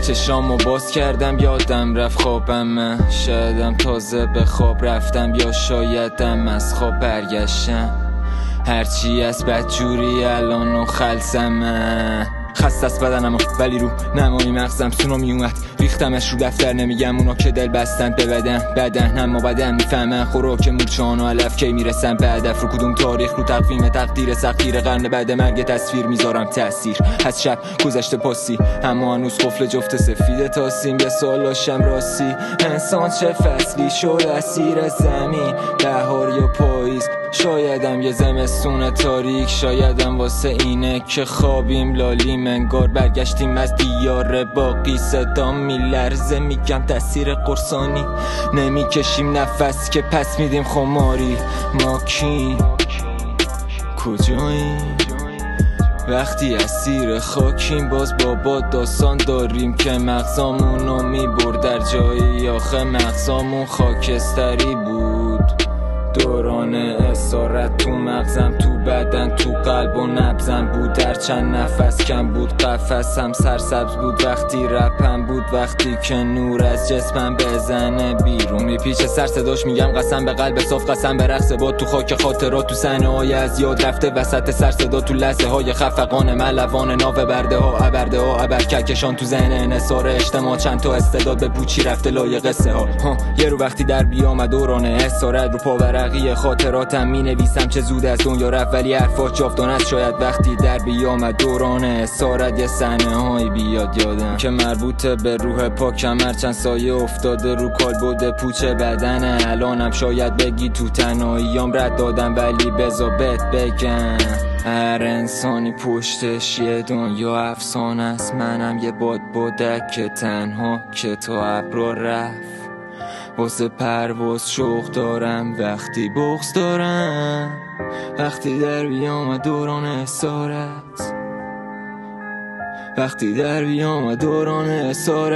چشامو باز کردم یادم رفت خوابم من، شایدم تازه به خواب رفتم یا شایدم از خواب برگشتم. هرچی از بدجوری الان و خلصم من، خسته است بدنم ولی رو نمایی مغزم سونامی اومد ریختمش رو دفتر. نمیگم اونا که دل بستن به بدن اما بدن میفهمن خوراک مورچان و علف کی میرسن به هدف. رو کدوم تاریخ رو تقویم تقدیر سختیر قرن بعد مرگ تصویر میذارم تاثیر از شب گذشته پاسی، اما هنوز قفل جفت سفید تاسیم. یه سالاشم راستی انسان چه فصلی شد اسیر زمین، بهار یا پاییز، شایدم یه زمستون تاریک، شایدم واسه اینه که خوابیم لالیم انگار برگشتیم از دیار باقی. صدام میلرزه میگم تاثیر قرصانی، نمیکشیم نفس که پس میدیم خماری. ما کی کجاییم وقتی اسیر خاکیم؟ باز بابا داستان داریم که مغزامونو میبرد در جایی، آخه مغزامون خاکستری بود. دوران اسارت تو مغزم، تو بدن، تو قلب و نبزم بود. در چند نفس کم بود، قفسم سرسبز بود وقتی رپم بود. وقتی که نور از جسمم بزنه بیرون میپیچه سر صداش، میگم قسم به قلب صاف، قسم به رقص باد تو خاک خاطرات، تو صحنه های از یاد رفته وسط سر صدا، تو لحظه های خفقان ملوان ناو برده ها ابرده ها ابرککشان، تو ذهن انحصار اجتماع چند تا استعداد به پوچی رفته لای قصه ها. یه رو وقتی در بیامد دوران اسارت، رو پاورقی خاطراتم می نویسم چه زود از دنیا رفت ولی حرفات جاودانه است. شاید وقتی در بیامد دوران اسارت یه صحنه هایی بیاد یادم که مربوطه به روح پاکم، هرچند سایه افتاده رو کالبد پوچه بدنه الانم. شاید بگی تو تنهاییام رد دادم ولی بذار بهت بگم هر انسانی پشتش یه دنیا افسانه است. منم یه بادک که تنها که تا ابرا رفت، واسه پرواز شوق دارم وقتی بغض دارم. وقتی در بیامد دوران اسارت، وقتی در بیامد دوران اسارت.